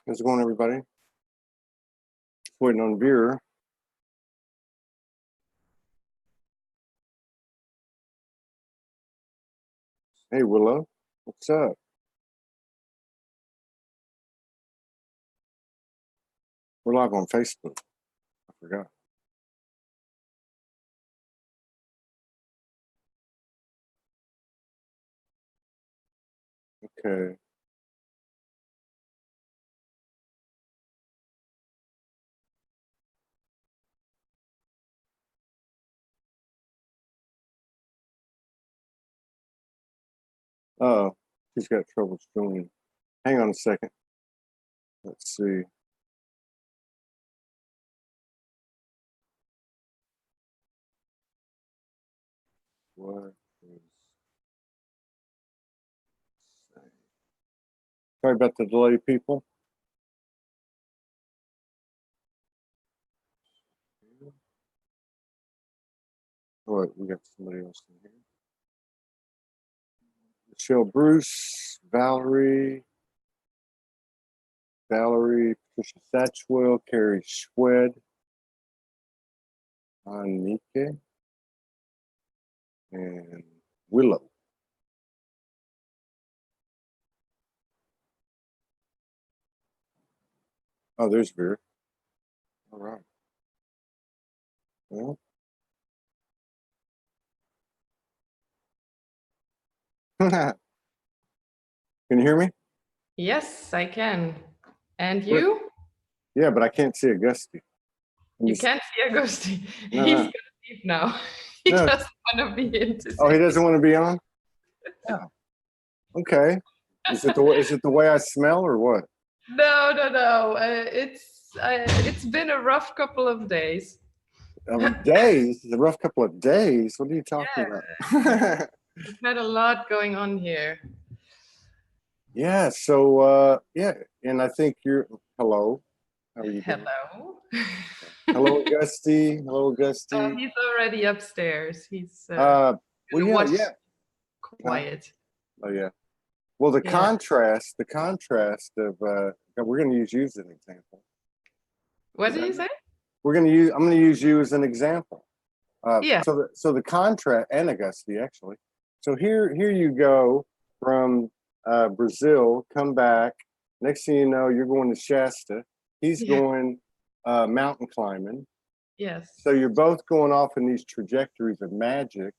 How's it going, everybody? Waiting on Vera. Hey, Willow. What's up? We're live on Facebook. I forgot. Okay. Oh, she's got trouble joining. Hang on a second. Let's see. What is... Sorry about the delay, people. All right, we got somebody else in here. Michelle Bruce, Valerie, Patricia Satchwell, Carrie Schwed, Anike, and Willow. Oh, there's Vera. All right. Well. Can you hear me? Yes, I can. And you? Yeah, but I can't see Augusty. You can't see Augusty. No, He's no. gonna leave now. He doesn't want to be in today. Oh, he doesn't want to be on? Yeah. Okay. Is it the way I smell or what? No. It's been a rough couple of days. Days? A rough couple of days? What are you talking about? We've had a lot going on here. Yeah, so yeah, and I think you're hello. How are you doing? Hello. Hello, Augusty. Hello, Augusty. Oh, he's already upstairs. He's well, yeah. Quiet. Oh yeah. Well, the contrast of we're going to use you as an example. What did you say? I'm going to use you as an example. Yeah. So the contrast, and Augusty actually. So here you go from Brazil, come back. Next thing you know, you're going to Shasta. He's going mountain climbing. Yes. So you're both going off in these trajectories of magic.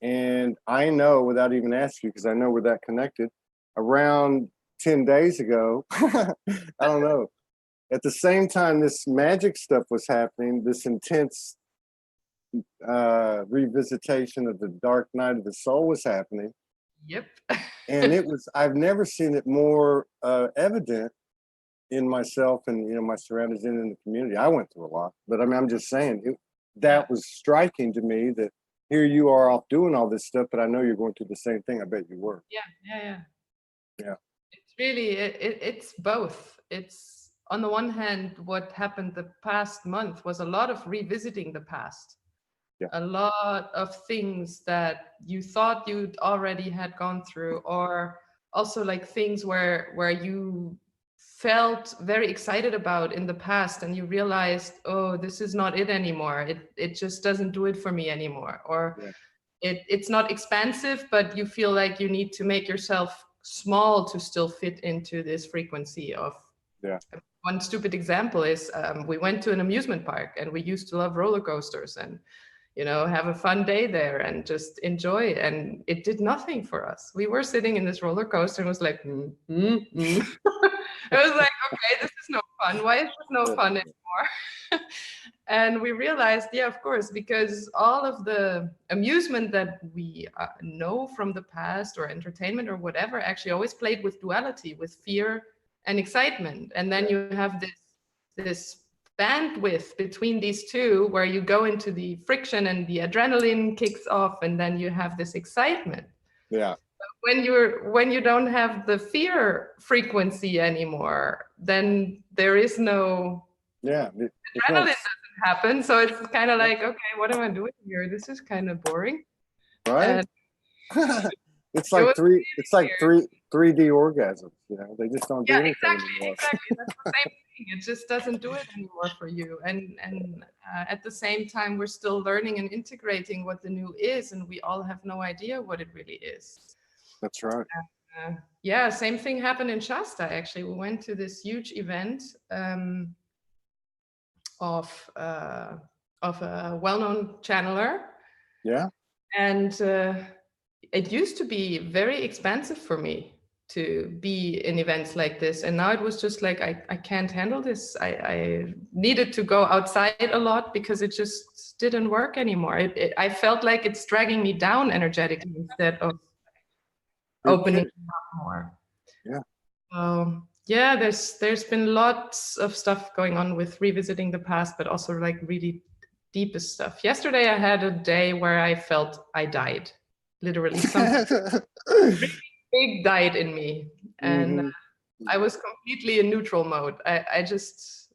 And I know, without even asking you, because I know we're that connected, around 10 days ago, I don't know, at the same time this magic stuff was happening, this intense revisitation of the dark night of the soul was happening. Yep. And I've never seen it more evident in myself and, you know, my surroundings and in the community. I went through a lot, but I mean, I'm just saying that was striking to me that here you are off doing all this stuff, but I know you're going through the same thing. I bet you were. Yeah. It's really, it's both. It's on the one hand, what happened the past month was a lot of revisiting the past. Yeah. A lot of things that you thought you'd already had gone through, or also like things where you felt very excited about in the past and you realized, oh, this is not it anymore. It just doesn't do it for me anymore. Or it's not expansive, but you feel like you need to make yourself small to still fit into this frequency of. One stupid example is we went to an amusement park and we used to love roller coasters and, you know, have a fun day there and just enjoy it. And it did nothing for us. We were sitting in this roller coaster and was like, It was like, okay, this is no fun. Why is this no fun anymore? And we realized, yeah, of course, because all of the amusement that we know from the past or entertainment or whatever actually always played with duality, with fear and excitement. And then you have this bandwidth between these two where you go into the friction and the adrenaline kicks off and then you have this excitement. Yeah. When you don't have the fear frequency anymore, then there is no adrenaline doesn't happen. So it's kind of like, okay, what am I doing here? This is kind of boring. Right. It's It like was three. really It's like weird. 3D orgasms. You know, they just don't do Yeah, anything exactly, anymore. exactly. That's the same thing. It just doesn't do it anymore for you. And at the same time, we're still learning and integrating what the new is, and we all have no idea what it really is. That's right. Yeah, same thing happened in Shasta. Actually, we went to this huge event of a well-known channeler. Yeah. And it used to be very expensive for me to be in events like this. And now it was just like, I can't handle this. I needed to go outside a lot because it just didn't work anymore. I felt like it's dragging me down energetically instead of opening up more. Yeah. Yeah, there's been lots of stuff going on with revisiting the past, but also like really deepest stuff. Yesterday I had a day where I felt I died. Literally something really big died in me. And I was completely in neutral mode. I just,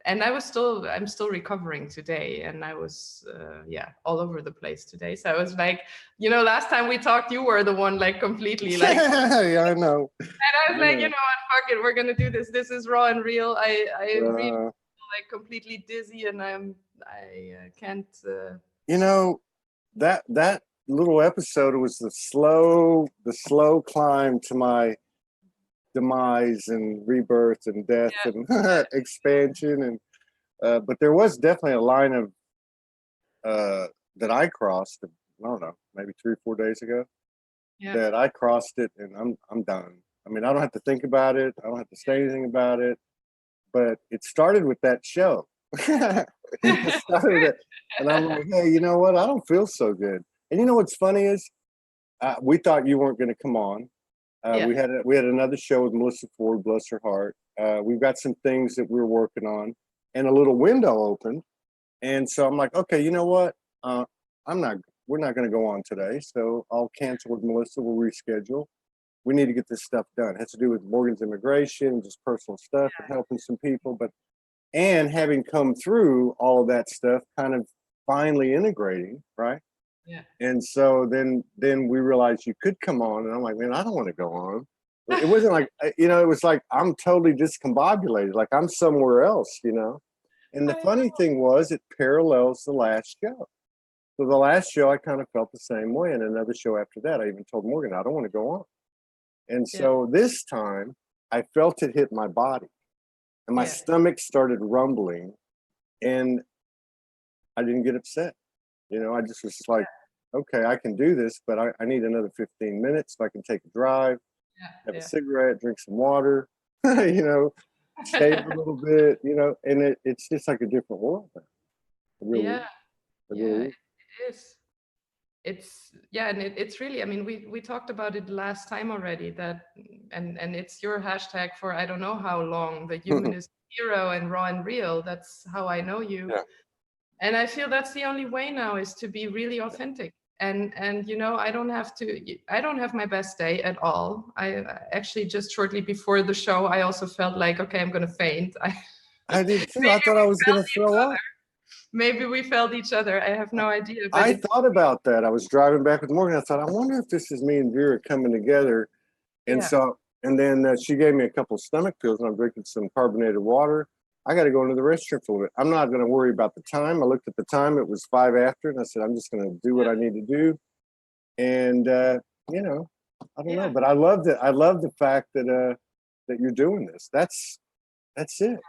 and I'm still recovering today. And I was, yeah, all over the place today. So I was like, you know, last time we talked, you were the one like completely like, yeah, I know. and I was like, you know what, fuck it, we're gonna do this. This is raw and real. I really feel like completely dizzy, and I can't. You know, that little episode was the slow climb to my demise and rebirth and death and expansion, and but there was definitely a line of that I crossed. I don't know, maybe 3 or 4 days ago. That I crossed it, and I'm done. I mean, I don't have to think about it. I don't have to say anything about it. But it started with that show. It started with it, and I'm like, hey, you know what? I don't feel so good. And you know what's funny is, we thought you weren't going to come on. We had another show with Melissa Ford, bless her heart. We've got some things that we're working on, and a little window opened, and so I'm like, okay, you know what? We're not going to go on today, so I'll cancel with Melissa. We'll reschedule. We need to get this stuff done. It has to do with Morgan's immigration, just personal stuff, and helping some people. And having come through all of that stuff, kind of finally integrating, right? Yeah. And so then we realized you could come on, and I'm like, man, I don't want to go on. It wasn't like, you know, it was like I'm totally discombobulated, like I'm somewhere else, you know. And the funny thing was, it parallels the last show. So the last show, I kind of felt the same way, and another show after that, I even told Morgan, I don't want to go on. And so this time, I felt it hit my body, and my stomach started rumbling, and I didn't get upset. You know, I just was like, okay, I can do this, but I need another 15 minutes so I can take a drive, have a cigarette, drink some water, you know, shave a little bit, you know, and it's just like a different world now. It really is. It's and it's really, I mean, we talked about it last time already, that and it's your hashtag for I don't know how long, the human is hero and raw and real. That's how I know you. And I feel that's the only way now, is to be really authentic. And you know, I don't have my best day at all. I actually, just shortly before the show, I also felt like, okay, I'm gonna faint. I did too. I thought I was gonna throw up. Maybe we felt each other. I have no idea. But I thought about that. I was driving back with Morgan. I thought, I wonder if this is me and Vera coming together. And so, and then she gave me a couple of stomach pills, and I'm drinking some carbonated water. I got to go into the restroom for a little bit. I'm not going to worry about the time. I looked at the time; it was 5 after, and I said, I'm just going to do what I need to do. And you know, I don't know, but I love that. I love the fact that that you're doing this. That's it.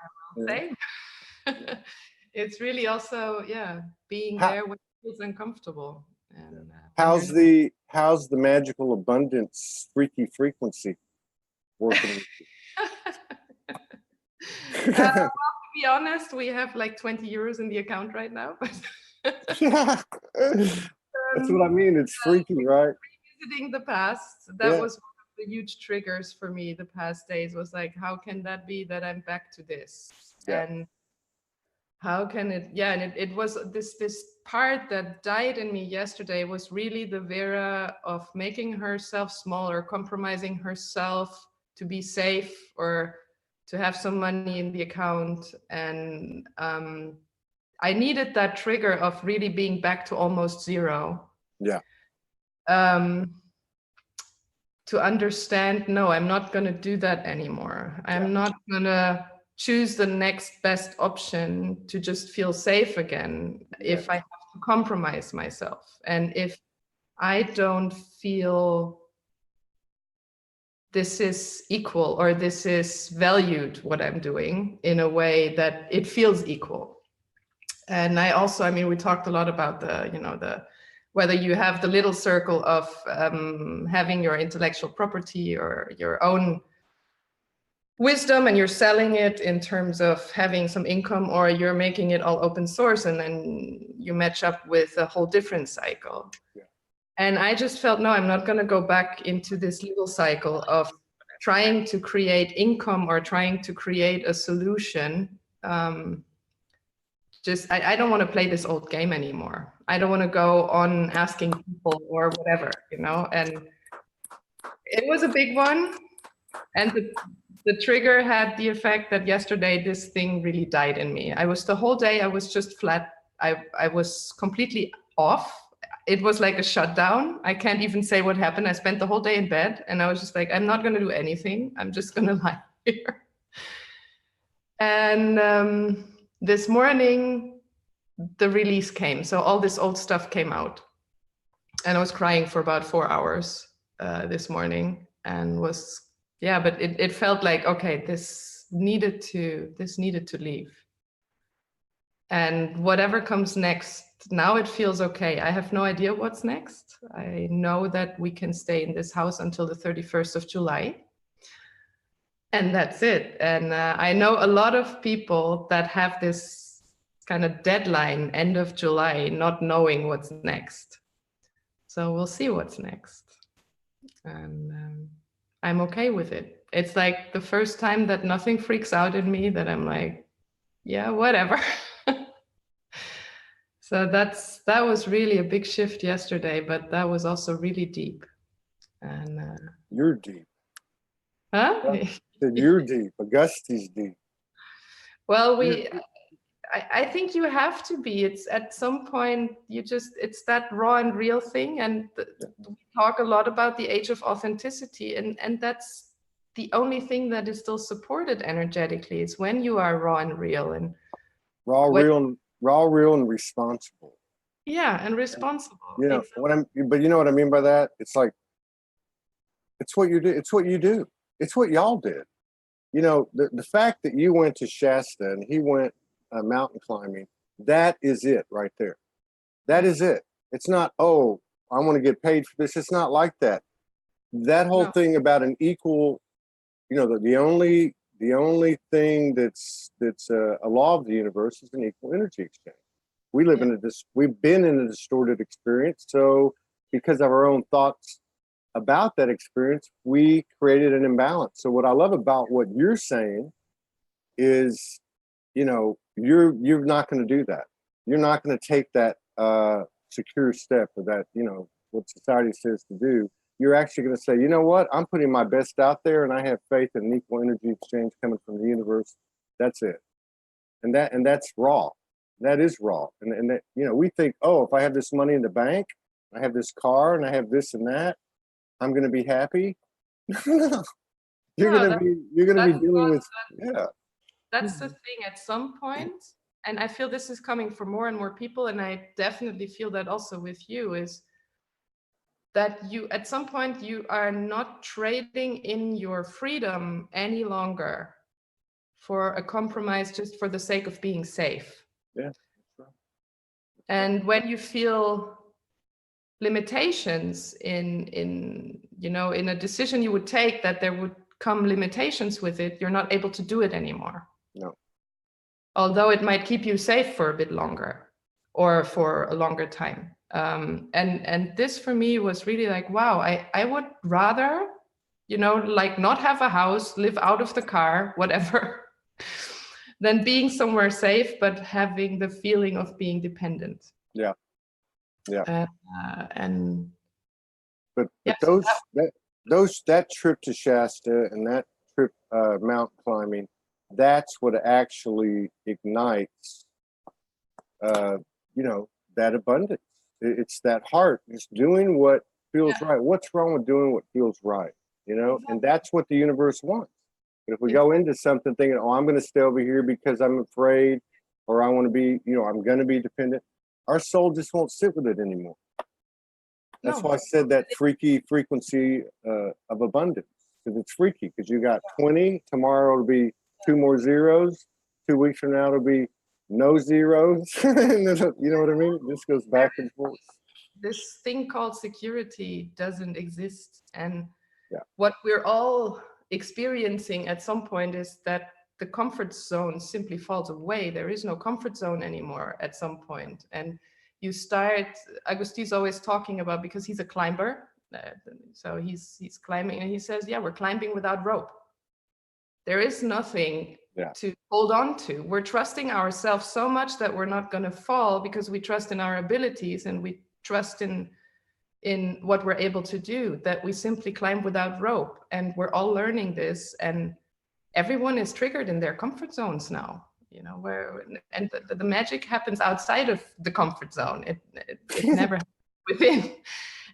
Same. It's really also, being there when it feels uncomfortable. And how's the magical abundance freaky frequency working? Well, to be honest, we have like 20 euros in the account right now. That's what I mean. It's freaky, right? Revisiting the past, that was one of the huge triggers for me the past days, was like, how can that be that I'm back to this? And how can it, and it was this part that died in me yesterday, was really the Vera of making herself smaller, compromising herself to be safe or to have some money in the account. And I needed that trigger of really being back to almost zero. to understand, no, I'm not going to do that anymore. I'm not going to choose the next best option to just feel safe again if I have to compromise myself. And if I don't feel this is equal or this is valued, what I'm doing, in a way that it feels equal. And I also, I mean, we talked a lot about the, you know, the whether you have the little circle of having your intellectual property or your own wisdom and you're selling it in terms of having some income, or you're making it all open source and then you match up with a whole different cycle. Yeah. And I just felt, no, I'm not going to go back into this little cycle of trying to create income or trying to create a solution. I don't want to play this old game anymore. I don't want to go on asking people or whatever, you know, and it was a big one. And the trigger had the effect that yesterday this thing really died in me. The whole day I was just flat. I was completely off. It was like a shutdown. I can't even say what happened. I spent the whole day in bed and I was just like, I'm not going to do anything. I'm just going to lie here. And this morning, the release came. So all this old stuff came out. And I was crying for about 4 hours this morning and was, yeah, but it felt like, okay, this needed to leave. And whatever comes next, now it feels okay. I have no idea what's next. I know that we can stay in this house until the 31st of July. And that's it. And I know a lot of people that have this kind of deadline, end of July, not knowing what's next. So we'll see what's next. And I'm okay with it. It's like the first time that nothing freaks out in me, that I'm like, yeah, whatever. So that was really a big shift yesterday, but that was also really deep. And you're deep. Huh? You're deep. Augusti's deep. Well, I think you have to be. It's at some point it's that raw and real thing. And we talk a lot about the age of authenticity, and that's the only thing that is still supported energetically. It's when you are raw and real and raw, real, and responsible. Yeah, and responsible. You know but you know what I mean by that? It's like, it's what you do. It's what you do. It's what y'all did. You know, the fact that you went to Shasta and he went mountain climbing, that is it right there. That is it. It's not, oh, I want to get paid for this. It's not like that. That whole thing about an equal, you know, the only thing that's a law of the universe is an equal energy exchange. We live in we've been in a distorted experience. So because of our own thoughts about that experience, we created an imbalance. So what I love about what you're saying is, you know, you're not going to do that. You're not going to take that secure step, or that, you know, what society says to do. You're actually going to say, you know what, I'm putting my best out there and I have faith in an equal energy exchange coming from the universe. That's it. And that's raw. That is raw. And that, you know, we think, oh, if I have this money in the bank, I have this car and I have this and that, I'm going to be happy. You're going to be dealing with, That's the thing at some point. And I feel this is coming for more and more people. And I definitely feel that also with you, is that you, at some point, you are not trading in your freedom any longer for a compromise just for the sake of being safe. Yeah. And when you feel limitations in you know, in a decision you would take, that there would come limitations with it, you're not able to do it anymore. No. Although it might keep you safe for a bit longer or for a longer time. And this for me was really like, wow, I would rather, you know, like not have a house, live out of the car, whatever, than being somewhere safe, but having the feeling of being dependent. Yeah. Yeah. But that trip to Shasta and that trip mountain climbing, that's what actually ignites, you know, that abundance. It's that heart, just doing what feels right. What's wrong with doing what feels right? you know, and that's what the universe wants. But if we Exactly. go into something thinking, oh, I'm going to stay over here because I'm afraid, or I want to be, you know, I'm going to be dependent, our soul just won't sit with it anymore. That's why I said that freaky frequency of abundance, because it's freaky, because you got 20, tomorrow it'll be 2 more zeros, 2 weeks from now it'll be no zeros. You know what I mean? This goes back and forth. This thing called security doesn't exist. And yeah. What we're all experiencing at some point is that the comfort zone simply falls away. There is no comfort zone anymore at some point. And you start, Agusti's always talking about, because he's a climber, so he's climbing, and he says, yeah, we're climbing without rope. There is nothing to hold on to. We're trusting ourselves so much that we're not going to fall, because we trust in our abilities and we trust in what we're able to do, that we simply climb without rope. And we're all learning this, and everyone is triggered in their comfort zones now, you know, and the magic happens outside of the comfort zone. It never happens within.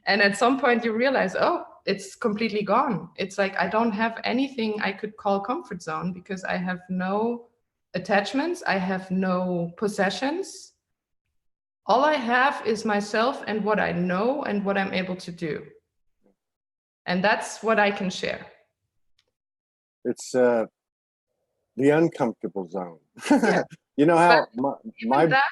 And at some point you realize, oh, it's completely gone. It's like, I don't have anything I could call comfort zone, because I have no attachments. I have no possessions. All I have is myself and what I know and what I'm able to do. And that's what I can share. It's the uncomfortable zone. You know how my that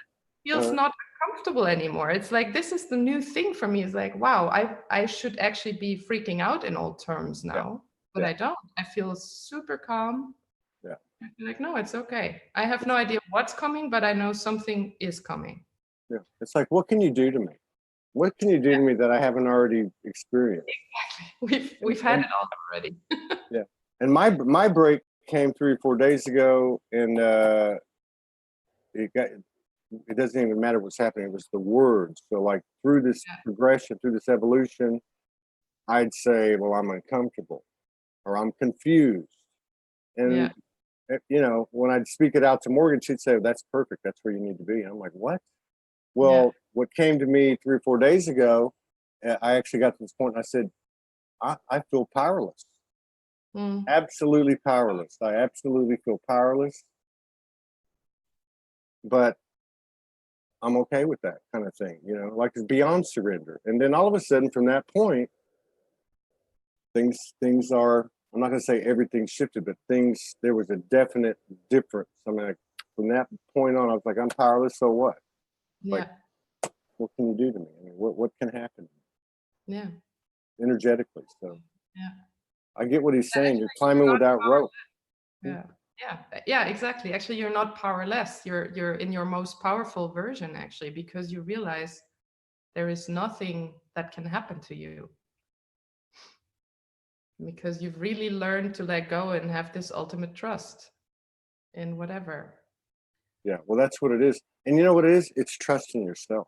feels not comfortable anymore. It's like, this is the new thing for me. It's like, wow, I should actually be freaking out in all terms now, but I don't. I feel super calm. Yeah. I feel like, no, it's okay. I have no idea what's coming, but I know something is coming. Yeah. It's like, what can you do to me? What can you do to me that I haven't already experienced? Exactly. We've had it all already. Yeah. And my break came 3 or 4 days ago, and it doesn't even matter what's happening. It was the words. So like through this progression, through this evolution, I'd say, well, I'm uncomfortable, or I'm confused. And you know, when I'd speak it out to Morgan, she'd say, that's perfect. That's where you need to be. And I'm like, what? Well, what came to me 3 or 4 days ago, I actually got to this point, and I said, I feel powerless. Absolutely powerless. I absolutely feel powerless. But I'm okay with that kind of thing, you know, like it's beyond surrender. And then all of a sudden, from that point, things are, I'm not going to say everything shifted, but there was a definite difference. I mean, like, from that point on, I was like, I'm powerless, so what? Like, what can you do to me? I mean, what can happen? Yeah. Energetically. So I get what he's saying. You're climbing without rope. Yeah, exactly. Actually, you're not powerless. You're in your most powerful version, actually, because you realize there is nothing that can happen to you, because you've really learned to let go and have this ultimate trust in whatever. Yeah, well, that's what it is. And you know what it is? It's trusting yourself.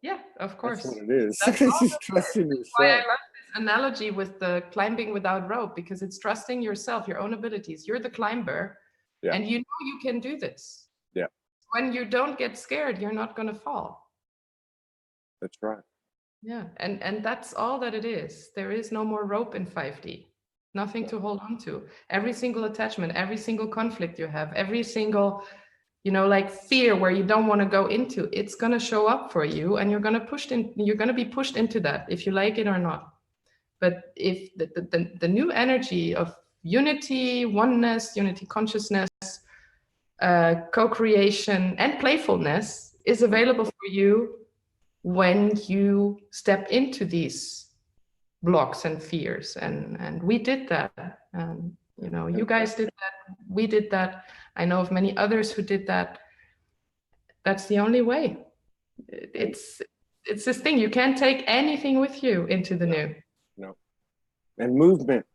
Yeah, of course. That's what it is. It's just trusting yourself. Why I love this analogy with the climbing without rope, because it's trusting yourself, your own abilities. You're the climber, and you know you can do this. Yeah. When you don't get scared, you're not going to fall. That's right. Yeah, and that's all that it is. There is no more rope in 5D. Nothing to hold on to. Every single attachment, every single conflict you have, every single, you know, like fear where you don't want to go into, it's going to show up for you, and you're going to be pushed into that, if you like it or not. But if the new energy of unity, oneness, unity consciousness, co-creation and playfulness is available for you when you step into these blocks and fears, and we did that. You know, you guys did that, we did that. I know of many others who did that. That's the only way. It's this thing, you can't take anything with you into the new. No. And movement.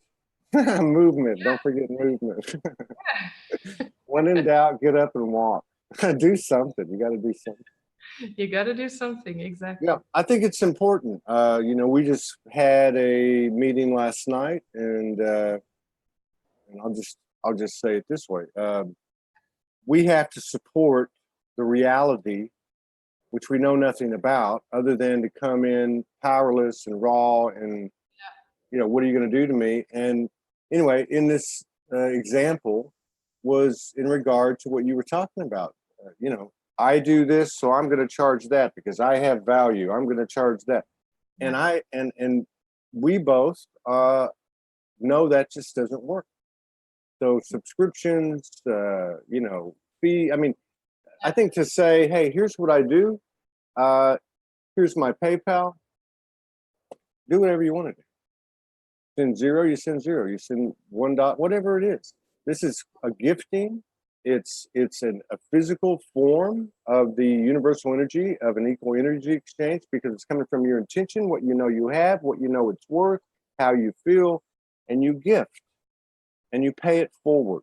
Movement. Don't forget movement. When in doubt, get up and walk. Do something. You got to do something. You got to do something. Exactly. Yeah, I think it's important. You know, we just had a meeting last night, and I'll just say it this way: we have to support the reality, which we know nothing about, other than to come in powerless and raw and what are you going to do to me? And anyway, in this example was in regard to what you were talking about. I do this, so I'm going to charge that because I have value. I'm going to charge that. Yeah. And we both know that just doesn't work. So subscriptions, fee. I mean, I think to say, hey, here's what I do. Here's my PayPal. Do whatever you want to do. Send zero, you send zero. You send $1, whatever it is. This is a gifting. It's a physical form of the universal energy of an equal energy exchange because it's coming from your intention, what you know you have, what you know it's worth, how you feel, and you gift and you pay it forward.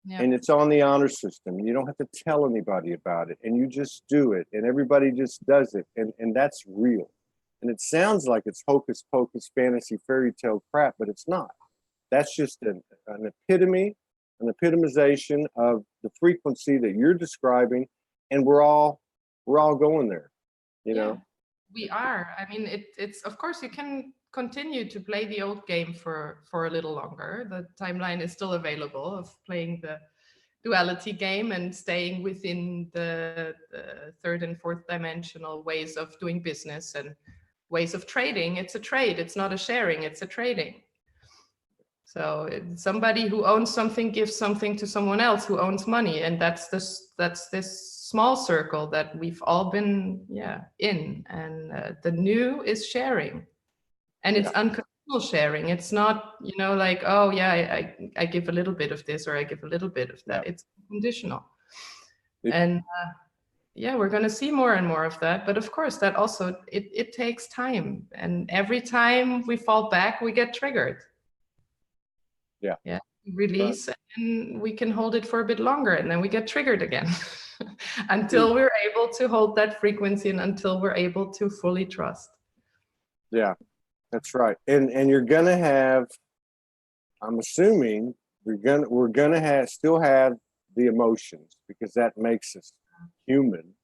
Yeah. And it's on the honor system. You don't have to tell anybody about it, and you just do it, and everybody just does it, and that's real. And it sounds like it's hocus pocus, fantasy, fairy tale crap, but it's not. That's just an epitome, an epitomization of the frequency that you're describing, and we're all going there. We are. I mean, it's of course you can continue to play the old game for a little longer. The timeline is still available of playing the duality game and staying within the third and fourth dimensional ways of doing business and ways of trading. It's a trade. It's not a sharing. It's a trading. So somebody who owns something gives something to someone else who owns money, and that's this small circle that we've all been in. And the new is sharing, and it's unconditional sharing. It's not like, oh yeah, I give a little bit of this or I give a little bit of that. It's conditional. And we're going to see more and more of that. But of course, that also it takes time, and every time we fall back, we get triggered. Release, and we can hold it for a bit longer, and then we get triggered again until we're able to hold that frequency and until we're able to fully trust. Yeah, that's right. And you're gonna have, I'm assuming we're gonna still have the emotions, because that makes us human.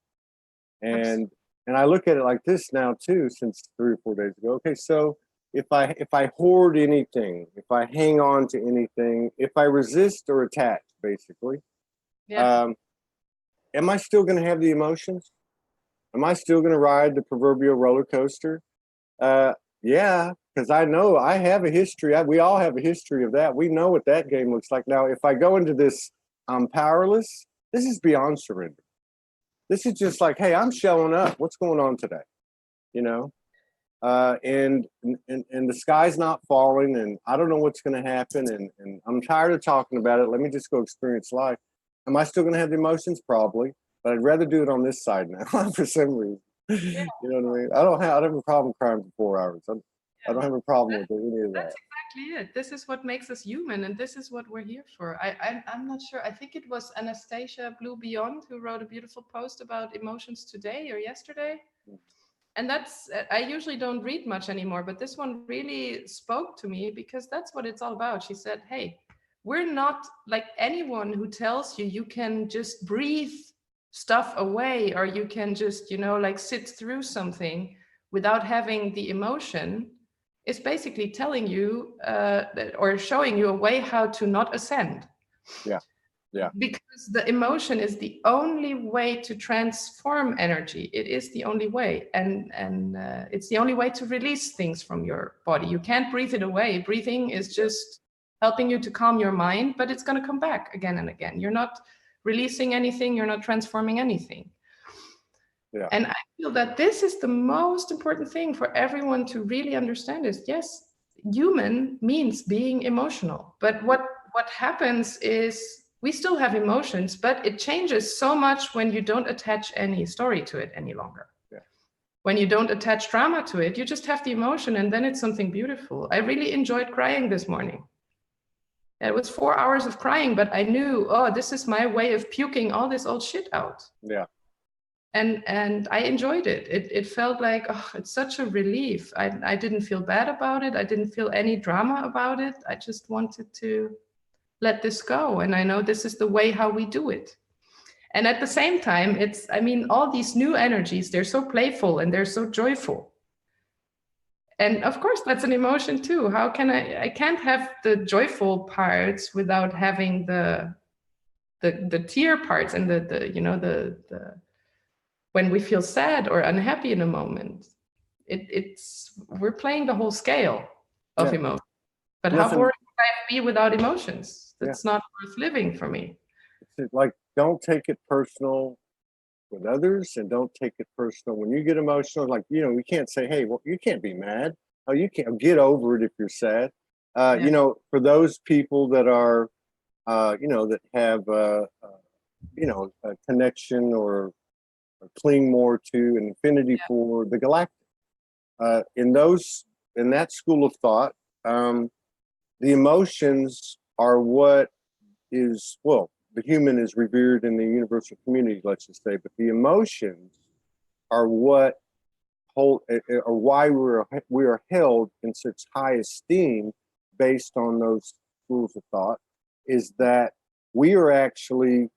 And I look at it like this now too, since 3 or 4 days ago. Okay, so if I hoard anything, if I hang on to anything, if I resist or attach, basically, am I still going to have the emotions? Am I still going to ride the proverbial roller coaster? Yeah, because I know I have a history. We all have a history of that. We know what that game looks like. Now, if I go into this, I'm powerless, this is beyond surrender. This is just like, hey, I'm showing up. What's going on today? And the sky's not falling, and I don't know what's going to happen, and I'm tired of talking about it. Let me just go experience life. Am I still going to have the emotions? Probably, but I'd rather do it on this side now for some reason. You know what I mean? I don't have a problem crying for 4 hours. I don't have a problem with any of that. That's exactly it. This is what makes us human, and this is what we're here for. I'm not sure. I think it was Anastasia Blue Beyond who wrote a beautiful post about emotions today or yesterday. And I usually don't read much anymore, but this one really spoke to me because that's what it's all about. She said, hey, we're not like anyone who tells you can just breathe stuff away, or you can just, like sit through something without having the emotion, is basically telling you or showing you a way how to not ascend. Yeah. Because the emotion is the only way to transform energy. It is the only way. And it's the only way to release things from your body. You can't breathe it away. Breathing is just helping you to calm your mind, but it's going to come back again and again. You're not releasing anything. You're not transforming anything. Yeah. And I feel that this is the most important thing for everyone to really understand is, yes, human means being emotional. But what happens is, we still have emotions, but it changes so much when you don't attach any story to it any longer. Yeah. When you don't attach drama to it, you just have the emotion, and then it's something beautiful. I really enjoyed crying this morning. It was 4 hours of crying, but I knew, this is my way of puking all this old shit out. Yeah. And I enjoyed it. It felt like, it's such a relief. I didn't feel bad about it. I didn't feel any drama about it. I just wanted to let this go. And I know this is the way how we do it. And at the same time, all these new energies, they're so playful and they're so joyful. And of course, that's an emotion too. How can I can't have the joyful parts without having the tear parts and the you know, the when we feel sad or unhappy in a moment. It's we're playing the whole scale of emotion. But how boring would I be without emotions? That's not worth living for me. It's like, don't take it personal with others, and don't take it personal when you get emotional. Like, you know, we can't say, hey, well, you can't be mad. Oh, you can't get over it if you're sad. You know, for those people that are, you know, that have, you know, a connection or cling more to an affinity for the galactic. In that school of thought, the emotions are what is, well, the human is revered in the universal community, let's just say, but the emotions are what hold, or why we are held in such high esteem based on those schools of thought, is that we are actually,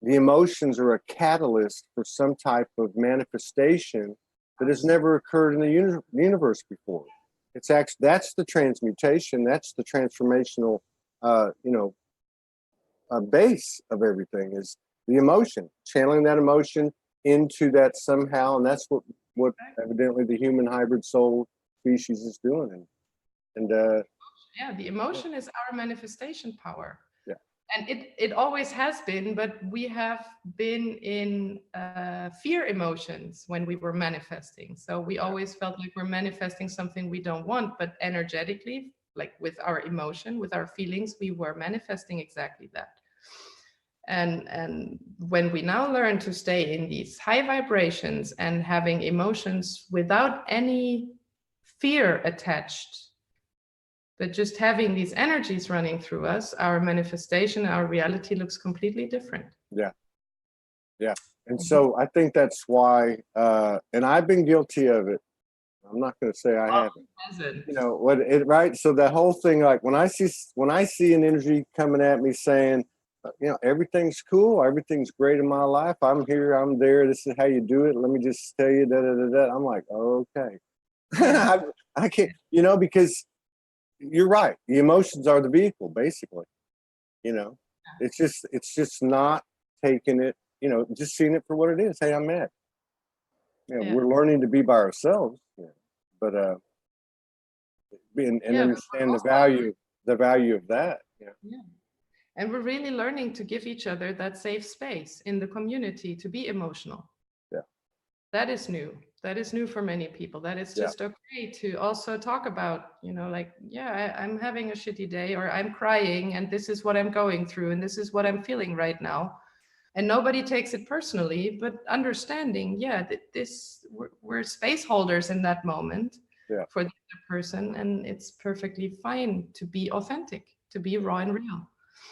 the emotions are a catalyst for some type of manifestation that has never occurred in the universe before. It's actually, that's the transmutation, that's the transformational, you know, base of everything, is the emotion, channeling that emotion into that somehow, and that's what evidently the human hybrid soul species is doing. And yeah, the emotion is our manifestation power. Yeah. And it always has been, but we have been in fear emotions when we were manifesting. So we always felt like we're manifesting something we don't want, but energetically, like with our emotion, with our feelings, we were manifesting exactly that. And when we now learn to stay in these high vibrations and having emotions without any fear attached, but just having these energies running through us, our manifestation, our reality looks completely different. Yeah. Yeah. And so I think that's why, and I've been guilty of it. I'm not going to say I haven't. You know what? Right. So that whole thing, like when I see an energy coming at me saying, you know, everything's cool, everything's great in my life, I'm here, I'm there, this is how you do it, let me just tell you that. I'm like, oh, okay. I can't, you know, because you're right. The emotions are the vehicle, basically. You know, it's just not taking it, you know, just seeing it for what it is. Hey, I'm mad. You know, we're learning to be by ourselves, but and understand the value of that. Yeah. And we're really learning to give each other that safe space in the community to be emotional. Yeah. That is new. That is new for many people. That is just okay to also talk about, you know, like, I'm having a shitty day, or I'm crying, and this is what I'm going through, and this is what I'm feeling right now. And nobody takes it personally, but understanding, we're space holders in that moment for the other person, and it's perfectly fine to be authentic, to be raw and real.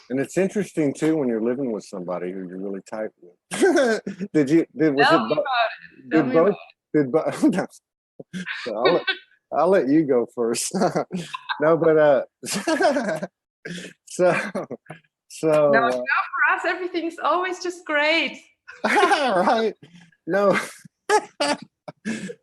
And it's interesting too when you're living with somebody who you're really tight with. I'll let you go first. No, but so no, for us everything's always just great. Right. No.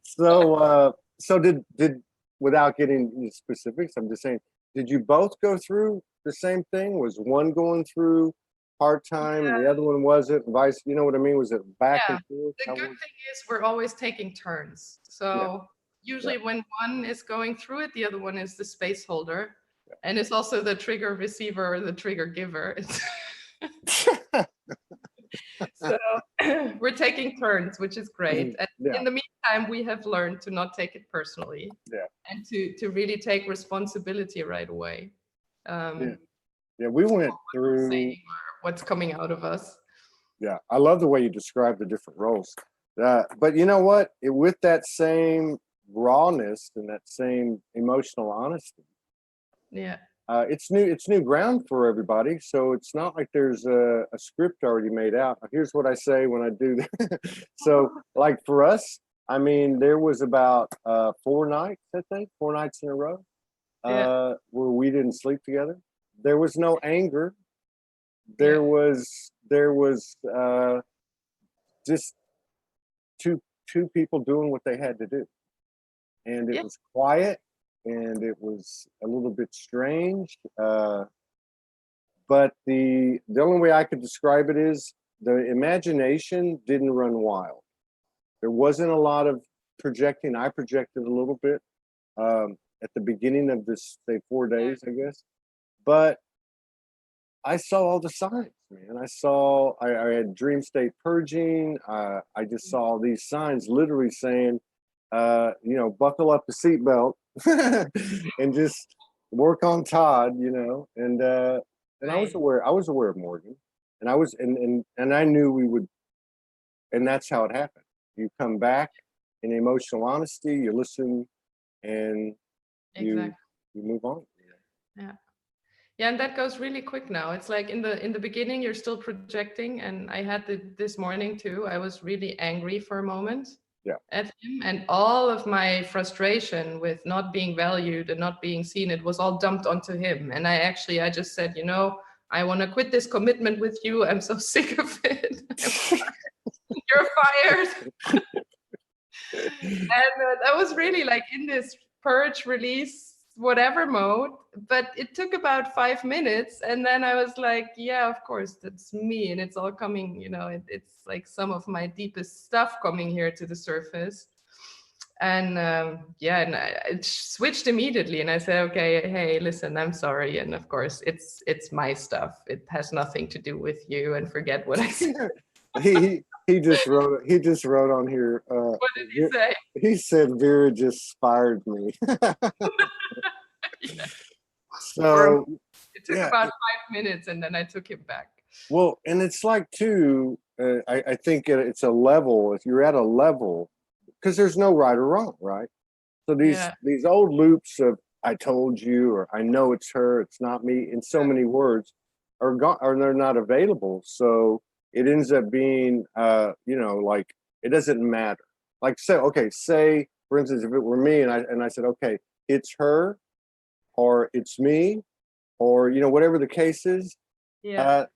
So did without getting into specifics, I'm just saying, did you both go through the same thing? Was one going through part-time and the other one wasn't? Vice, you know what I mean? Was it back and forth? The good thing is we're always taking turns. So usually when one is going through it, the other one is the space holder. And it's also the trigger receiver or the trigger giver. So we're taking turns, which is great. And in the meantime, we have learned to not take it personally and to really take responsibility right away. We went through what's coming out of us. Yeah, I love the way you describe the different roles. But you know what? With that same rawness and that same emotional honesty, it's new ground for everybody. So it's not like there's a script already made out. Here's what I say when I do that. So like for us, I mean, there was about 4 nights, I think, 4 nights in a row where we didn't sleep together. There was no anger. There was just two people doing what they had to do, and it was quiet. and it was a little bit strange. But the only way I could describe it is the imagination didn't run wild. There wasn't a lot of projecting. I projected a little bit at the beginning of this, say, 4 days, I guess. But I saw all the signs, man. I had dream state purging. I just saw these signs literally saying, buckle up the seatbelt and just work on Todd, and I was aware of Morgan, and I was, and I knew we would, and that's how it happened. You come back in emotional honesty, you listen, and you move on. Yeah. Yeah, and that goes really quick now. It's like in the beginning, you're still projecting, and I had this morning too. I was really angry for a moment at him, and all of my frustration with not being valued and not being seen, it was all dumped onto him. And I just said, I want to quit this commitment with you. I'm so sick of it. You're fired. And that was really like in this purge release whatever mode, but it took about 5 minutes, and then I was like, yeah, of course that's me, and it's all coming, it's like some of my deepest stuff coming here to the surface. And and I switched immedately, and I said, okay, hey, listen, I'm sorry, and of course it's my stuff, it has nothing to do with you, and forget what I said. He just wrote on here, what did he say? He said Vera just fired me. Yeah. So it took about 5 minutes, and then I took him back. Well, and it's like too, I think it's a level, if you're at a level, because there's no right or wrong, right? So these old loops of I told you, or I know it's her, it's not me, in so many words are gone, or they're not available. So it ends up being like it doesn't matter. Like say for instance, if it were me and I said, okay, it's her or it's me, or whatever the case is, the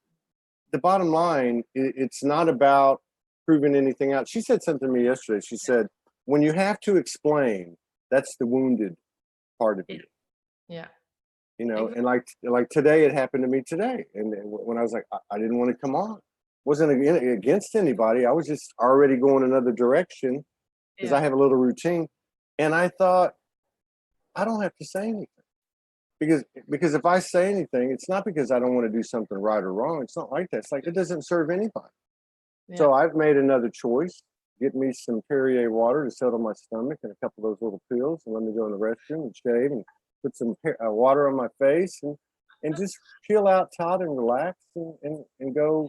bottom line, it's not about proving anything out. She said something to me yesterday. She said, when you have to explain, that's the wounded part of you. Yeah. And like today, it happened to me today. And when I was like, I didn't want to come on. Wasn't against anybody. I was just already going another direction because I have a little routine. And I thought, I don't have to say anything. Because if I say anything, it's not because I don't want to do something right or wrong. It's not like that. It's like it doesn't serve anybody. Yeah. So I've made another choice. Get me some Perrier water to settle my stomach and a couple of those little pills, and let me go in the restroom and shave and put some water on my face and just chill out, Todd, and relax and go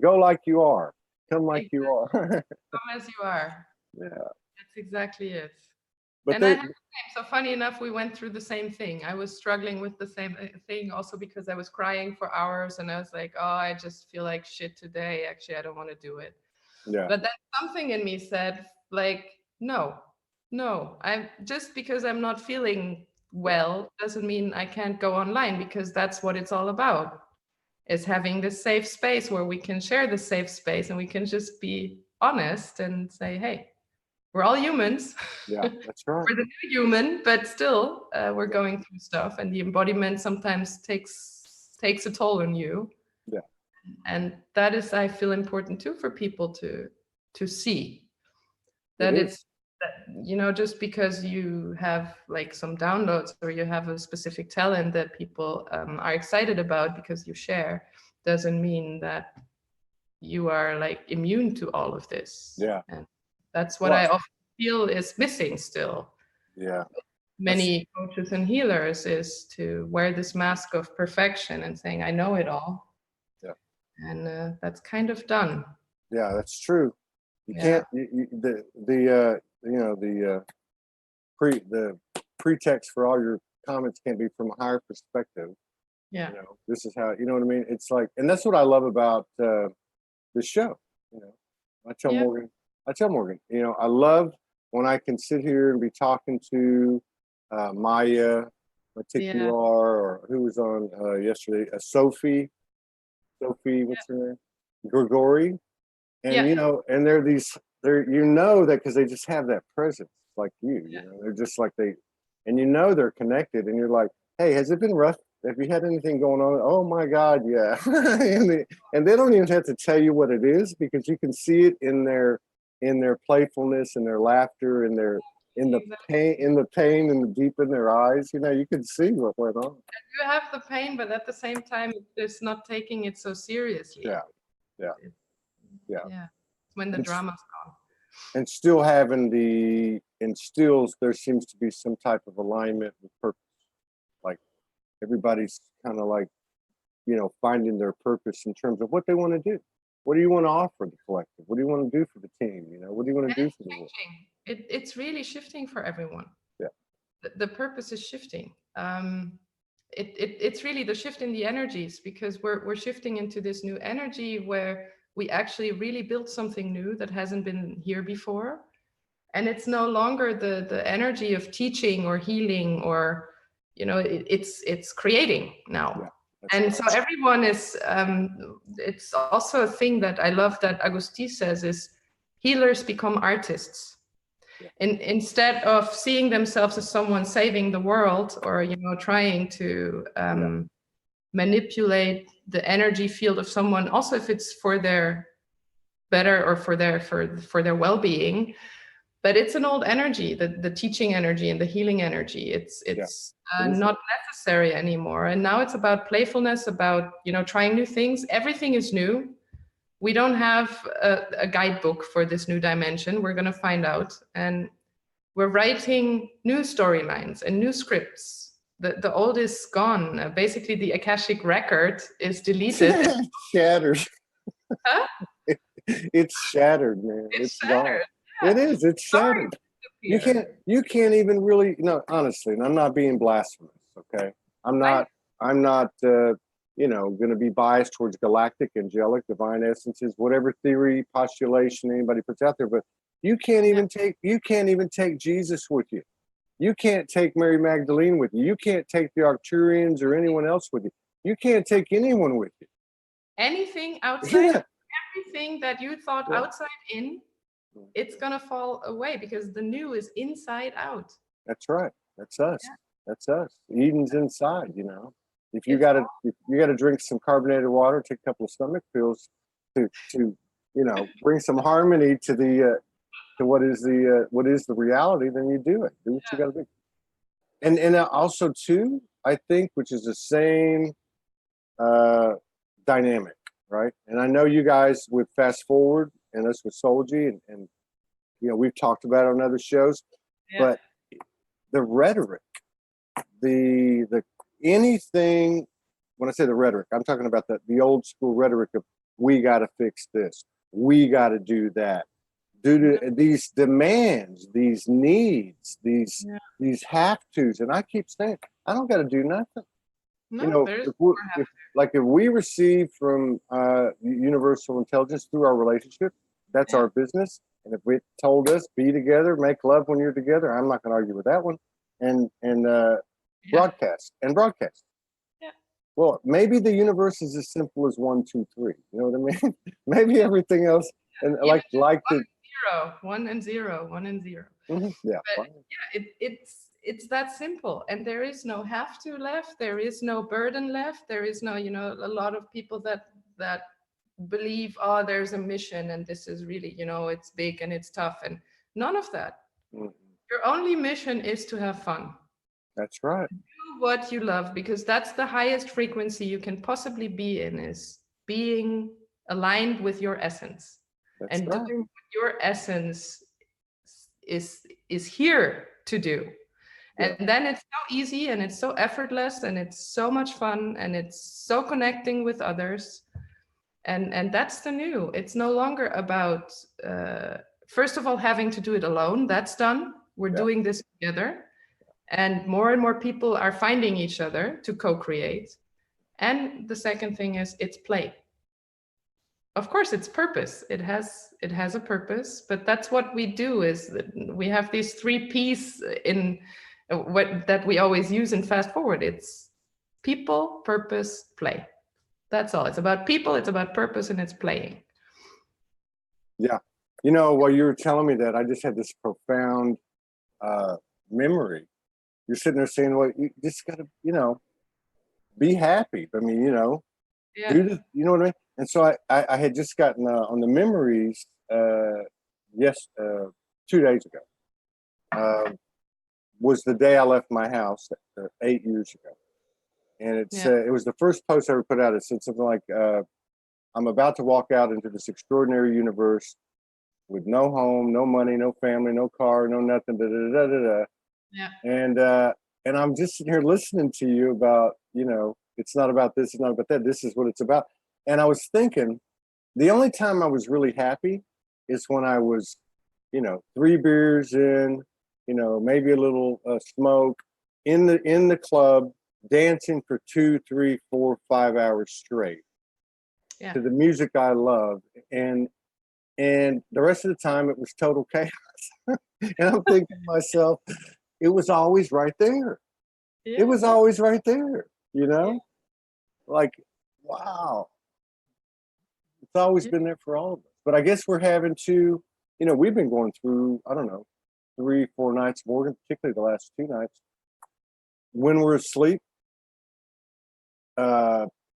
like you are. Come like you are. Come as you are. Yeah. That's exactly it. But and I had the same. So funny enough, we went through the same thing. I was struggling with the same thing also because I was crying for hours, and I was like, oh, I just feel like shit today. Actually, I don't want to do it. Yeah. But then something in me said, like, no, I'm just because I'm not feeling well doesn't mean I can't go online, because that's what it's all about, is having this safe space where we can share the safe space and we can just be honest and say, hey, we're all humans. Yeah, that's right. We're the new human, but still we're going through stuff, and the embodiment sometimes takes a toll on you. Yeah. And that is, I feel, important too for people to see that it's that, just because you have like some downloads or you have a specific talent that people are excited about because you share, doesn't mean that you are like immune to all of this. Yeah. And that's what I often feel is missing still. Yeah. Many coaches and healers is to wear this mask of perfection and saying, I know it all. Yeah. And that's kind of done. Yeah, that's true. You can't, the pretext for all your comments can't be from a higher perspective. Yeah. This is how, you know what I mean? It's like, and that's what I love about the show. I tell Morgan, I love when I can sit here and be talking to Maya, Particular, or who was on yesterday, Sophie, what's her name? Grigori. And, and they're that because they just have that presence like you, they're just like and you know they're connected, and you're like, hey, has it been rough? Have you had anything going on? Oh my God, yeah. And they don't even have to tell you what it is, because you can see it in their playfulness and their laughter and their in the pain and the deep in their eyes. You know, you can see what went on. You have the pain, but at the same time, it's not taking it so seriously. Yeah. When the drama's gone. And still having there seems to be some type of alignment with purpose. Like everybody's kind of like, you know, finding their purpose in terms of what they want to do. What do you want to offer the collective? What do you want to do for the team? You know, what do you want to do for the world? It's really shifting for everyone. Yeah. The purpose is shifting. It's really the shift in the energies, because we're shifting into this new energy where we actually really built something new that hasn't been here before. And it's no longer the energy of teaching or healing, or, you know, it's creating now. Yeah. And so everyone is, it's also a thing that I love that Agustin says is healers become artists. Yeah. And instead of seeing themselves as someone saving the world, or, you know, trying to manipulate the energy field of someone, also if it's for their better or for their well-being. But it's an old energy, the teaching energy and the healing energy. It's not necessary anymore. And now it's about playfulness, about, you know, trying new things. Everything is new. We don't have a guidebook for this new dimension. We're going to find out. And we're writing new storylines and new scripts. The old is gone. Basically, the Akashic record is deleted. Shattered. Huh? It's shattered, man. It's shattered. Gone. It is. It's shattered. You can't even really, no, honestly, and I'm not being blasphemous, okay? I'm not you know, going to be biased towards galactic, angelic, divine essences, whatever theory, postulation anybody puts out there, but you can't even take Jesus with you. You can't take Mary Magdalene with you. You can't take the Arcturians or anyone else with you. You can't take anyone with you. Anything outside, everything that you thought outside in, it's going to fall away, because the new is inside out. That's right. That's us. Yeah. That's us. Eden's inside, you know. If you got to drink some carbonated water, take a couple of stomach pills to you know, bring some harmony to the to what is the reality, then you do it. Do what you got to do. And also too, I think, which is the same dynamic, right? And I know you guys with Fast Forward and us with Soulogy, and you know, we've talked about it on other shows, but the rhetoric, the anything, when I say the rhetoric, I'm talking about the old school rhetoric of we got to fix this, we got to do that, due to these demands, these needs, these have tos. And I keep saying, I don't got to do nothing. No, you know, if we receive from universal intelligence through our relationship, that's our business. And if it told us be together, make love when you're together, I'm not going to argue with that one. And broadcast. Yeah. Well, maybe the universe is as simple as 1, 2, 3. You know what I mean? Maybe everything else, and like the 0, 1 and 0, 1 and 0. Mm-hmm. Yeah. But it's that simple, and there is no have to left. There is no burden left. There is no, you know, a lot of people that believe, oh, there's a mission and this is really, you know, it's big and it's tough, and none of that. Mm-hmm. Your only mission is to have fun. That's right. Do what you love, because that's the highest frequency you can possibly be in, is being aligned with your essence. That's right. Doing what your essence is here to do. And then it's so easy and it's so effortless and it's so much fun and it's so connecting with others. And that's the new. It's no longer about, first of all, having to do it alone. That's done. We're doing this together. And more people are finding each other to co-create. And the second thing is it's play. Of course, it's purpose. It has a purpose, but that's what we do, is that we have these 3 P's in that we always use in Fast Forward. It's people, purpose, play. That's all. It's about people, it's about purpose, and it's playing. Yeah. You know, while you were telling me that, I just had this profound memory you're sitting there saying, well, you just gotta, be happy. I mean, do the, you know what I mean? And so I had just gotten on the memories, yes, 2 days ago, was the day I left my house 8 years ago. And it was the first post I ever put out. It said something like, I'm about to walk out into this extraordinary universe with no home, no money, no family, no car, no nothing, da da da da da. Yeah. And I'm just sitting here listening to you about, it's not about this, it's not about that. This is what it's about. And I was thinking, the only time I was really happy is when I was, 3 beers in, maybe a little smoke in the club, dancing for 2, 3, 4, 5 hours straight to the music I love. And the rest of the time it was total chaos. And I'm thinking to myself, it was always right there. It was always right there, like, wow. It's always been there for all of us. But I guess we're having to, we've been going through, I don't know, 3, 4 nights more, particularly the last 2 nights, when we're asleep,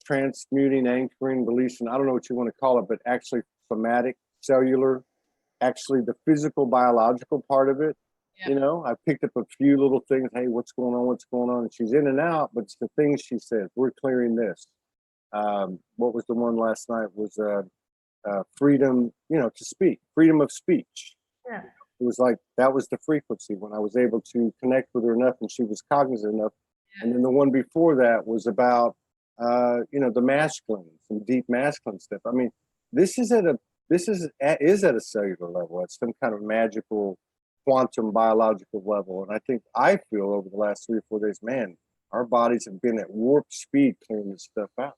transmuting, anchoring, releasing, I don't know what you want to call it, but actually somatic, cellular, actually the physical, biological part of it. I picked up a few little things. Hey, what's going on? What's going on? And she's in and out, but it's the things she says. We're clearing this. What was the one last night was freedom, to speak, freedom of speech. Yeah. It was like, that was the frequency when I was able to connect with her enough and she was cognizant enough. And then the one before that was about, the masculine, some deep masculine stuff. I mean, this is at a cellular level, at some kind of magical quantum biological level. And I feel over the last 3 or 4 days, man, our bodies have been at warp speed clearing this stuff out.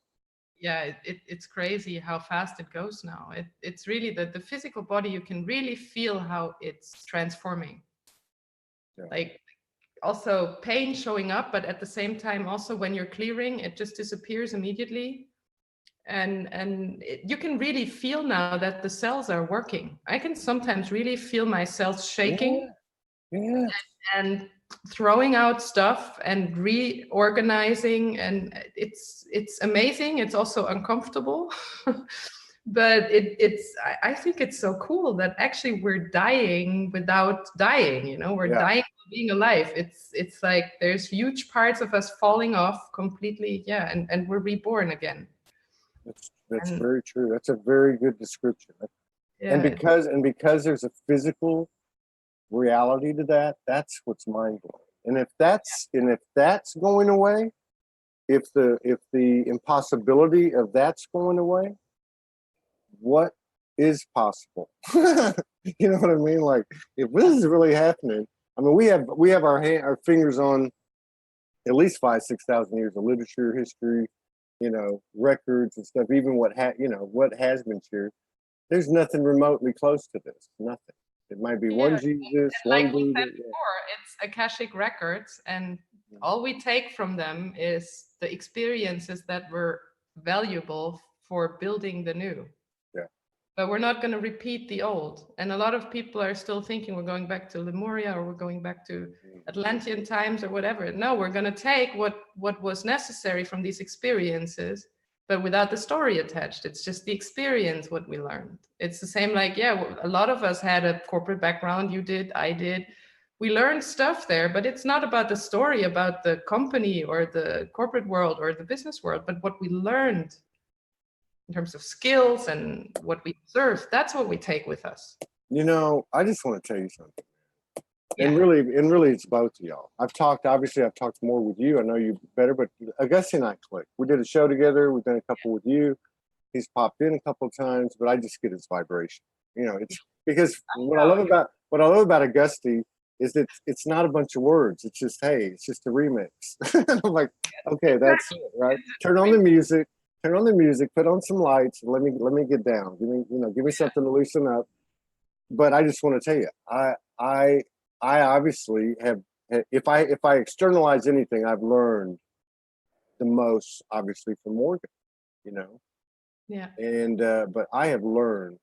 Yeah, it's crazy how fast it goes now. It's really the physical body, you can really feel how it's transforming. Like also pain showing up, but at the same time also when you're clearing, it just disappears immediately. And you can really feel now that the cells are working. I can sometimes really feel my cells shaking and throwing out stuff and reorganizing, and it's amazing. It's also uncomfortable. But I think it's so cool that actually we're dying without dying, we're dying by being alive. It's like there's huge parts of us falling off completely, and we're reborn again. That's very true. That's a very good description. And because there's a physical reality to that, that's what's mind-blowing. And if that's going away, if the impossibility of that's going away, what is possible? You know what I mean? Like, if this is really happening, I mean, we have our fingers on at least 5,000-6,000 years of literature, history, records and stuff. Even what has been shared. There's nothing remotely close to this. Nothing. It might be one Jesus, one like we Buddha. said before, it's Akashic records, and all we take from them is the experiences that were valuable for building the new. But we're not going to repeat the old. And a lot of people are still thinking we're going back to Lemuria, or we're going back to Atlantean times or whatever. No, we're going to take what was necessary from these experiences, but without the story attached. It's just the experience, what we learned. It's the same like, a lot of us had a corporate background. You did, I did. We learned stuff there, but it's not about the story, about the company or the corporate world or the business world, but what we learned in terms of skills and what we observe. That's what we take with us. I just want to tell you something. And really it's both of y'all. I've talked more with you. I know you better, but Augusty and I clicked. We did a show together. We've done a couple with you. He's popped in a couple of times, but I just get his vibration. It's because what I love about Augusty is that it's not a bunch of words. It's just, hey, it's just a remix. And I'm like, okay, that's it, right? Turn on the music, put on some lights, and let me get down. Give me something to loosen up. But I just want to tell you, I obviously have, if I externalize anything, I've learned the most, obviously, from Morgan, And but I have learned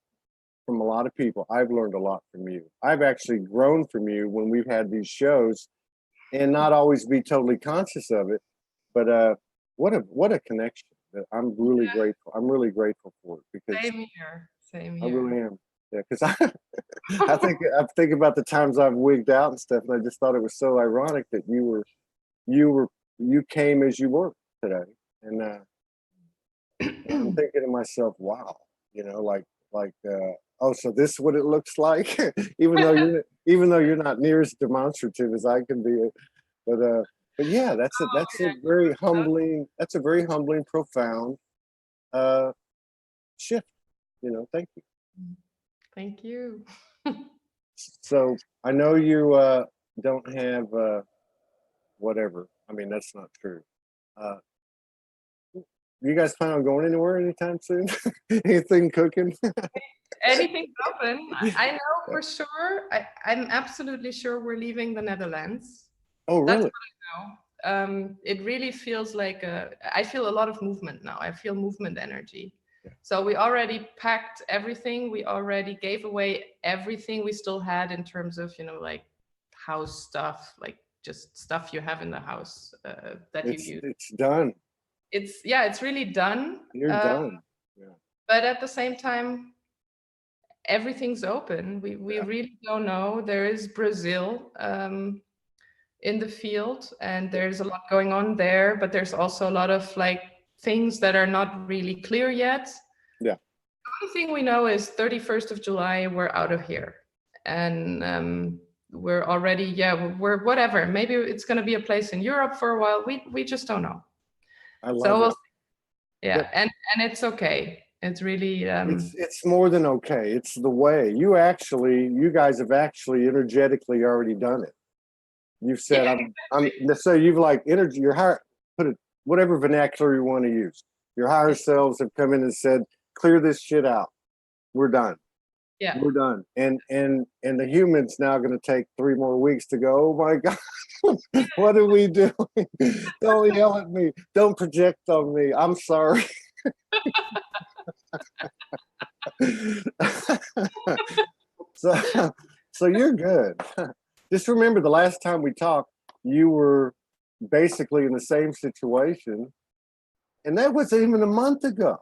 from a lot of people. I've learned a lot from you. I've actually grown from you when we've had these shows. and not always be totally conscious of it. But what a connection. I'm really grateful. I'm really grateful for it because Same here. Same I here. really am. Yeah, because I think about the times I've wigged out and stuff, and I just thought it was so ironic that you came as you were today, and I'm thinking to myself, wow, oh, so this is what it looks like, even though you're not near as demonstrative as I can be, but yeah, that's a very humbling, profound shift. Thank you. Thank you. So I know you don't have whatever. I mean, that's not true. You guys plan on going anywhere anytime soon? Anything cooking? Anything's open. I know for sure. I'm absolutely sure we're leaving the Netherlands. Oh, really? That's what I know. It really feels like I feel a lot of movement now. I feel movement energy. Yeah. So we already packed everything. We already gave away everything we still had in terms of, like house stuff, like just stuff you have in the house that you use. It's done. It's really done. You're done. Yeah. But at the same time, everything's open. We really don't know. There is Brazil in the field, and there's a lot going on there, but there's also a lot of like things that are not really clear yet. Yeah. The only thing we know is 31st of July, we're out of here. And we're already, we're whatever. Maybe it's going to be a place in Europe for a while. We just don't know. I love it. Yeah, and it's okay. It's really it's more than okay. It's the way. You guys have actually energetically already done it. You've said I'm so you've like energy, your higher, put it whatever vernacular you want to use. Your higher selves have come in and said, clear this shit out. We're done. Yeah. We're done. And the human's now going to take 3 more weeks to go, oh my God, what are we doing? Don't yell at me. Don't project on me. I'm sorry. So you're good. Just remember the last time we talked, you were basically in the same situation, and that was even a month ago.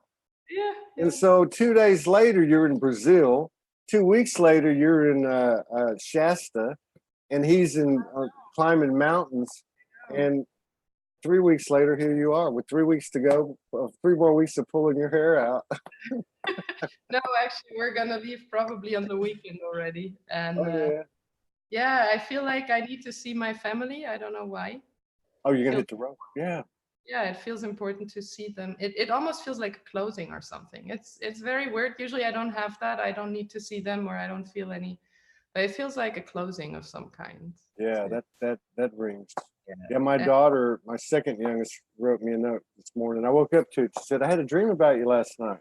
Yeah. And so 2 days later, you're in Brazil. 2 weeks later, you're in Shasta, and he's in climbing mountains. And 3 weeks later, here you are with 3 weeks to go, 3 more weeks of pulling your hair out. No, actually, we're gonna leave probably on the weekend already. And I feel like I need to see my family. I don't know why. Oh, you're gonna hit the road? Yeah. Yeah, it feels important to see them. It almost feels like a closing or something. It's very weird. Usually I don't have that. I don't need to see them, or I don't feel any, but it feels like a closing of some kind. Yeah, that rings. Yeah, my daughter, my second youngest, wrote me a note this morning. I woke up to it. She said, I had a dream about you last night.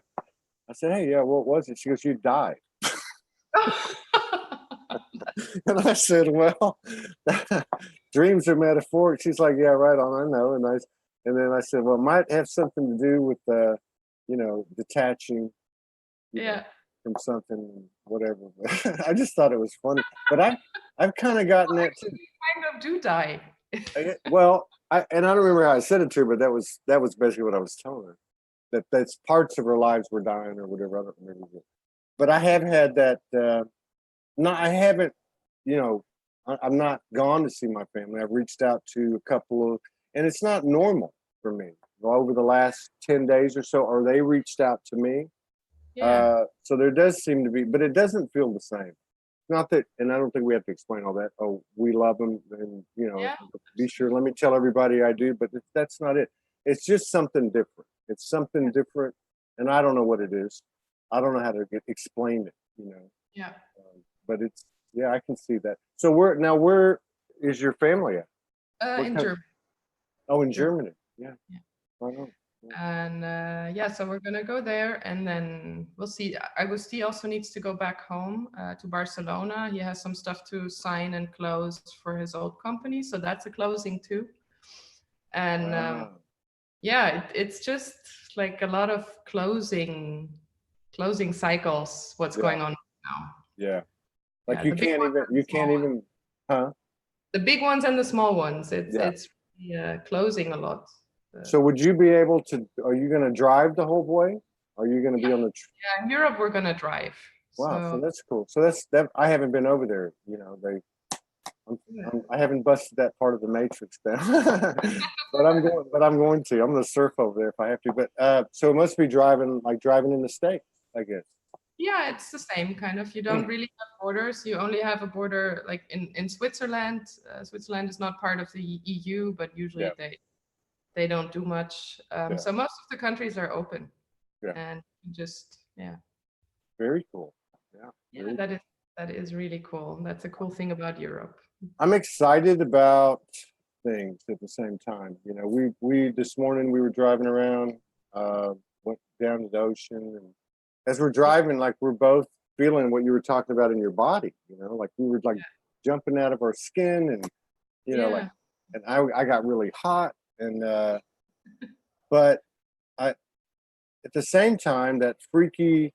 I said, hey, yeah, what was it? She goes, you died. And I said, well, dreams are metaphoric. She's like, yeah, right on, I know. And then I said, well, it might have something to do with, detaching from something, whatever. I just thought it was funny. But I've kind of gotten that too. You kind of do die. Well, I don't remember how I said it to her, but that was basically what I was telling her. That's parts of her lives were dying or whatever. I don't remember. But I have had that. I haven't. I'm not gone to see my family. I've reached out to a couple of, and it's not normal for me. Over the last 10 days or so, or they reached out to me. Yeah. So there does seem to be, but it doesn't feel the same. Not that, and I don't think we have to explain all that. Oh, we love them, and be sure. Let me tell everybody I do, but that's not it. It's just something different. It's something different, and I don't know what it is. I don't know how to explain it. Yeah. But it's I can see that. So where is your family at? In Germany. Oh, in Germany. Yeah. Right on. And so we're gonna go there, and then we'll see. Agustí also needs to go back home to Barcelona. He has some stuff to sign and close for his old company, so that's a closing too. And it's just like a lot of closing cycles. What's going on now? Yeah, like you can't even, huh? The big ones and the small ones. It's closing a lot. So would you be able to, are you going to drive the whole way? Are you going to be on the... Yeah, in Europe, we're going to drive. Wow, so that's cool. So that I haven't been over there, you know, I haven't busted that part of the matrix down, but I'm going to. I'm going to surf over there if I have to. But so it must be driving in the States, I guess. Yeah, it's the same kind of. You don't really have borders. You only have a border like in Switzerland. Switzerland is not part of the EU, but usually they don't do much. So most of the countries are open, and just Very cool. Yeah, that is really cool. That's a cool thing about Europe. I'm excited about things at the same time. You know, we this morning we were driving around, went down to the ocean, and as we're driving, like we're both feeling what you were talking about in your body. You know, like we were like jumping out of our skin, and you know, like, and I got really hot, and but at the same time, that freaky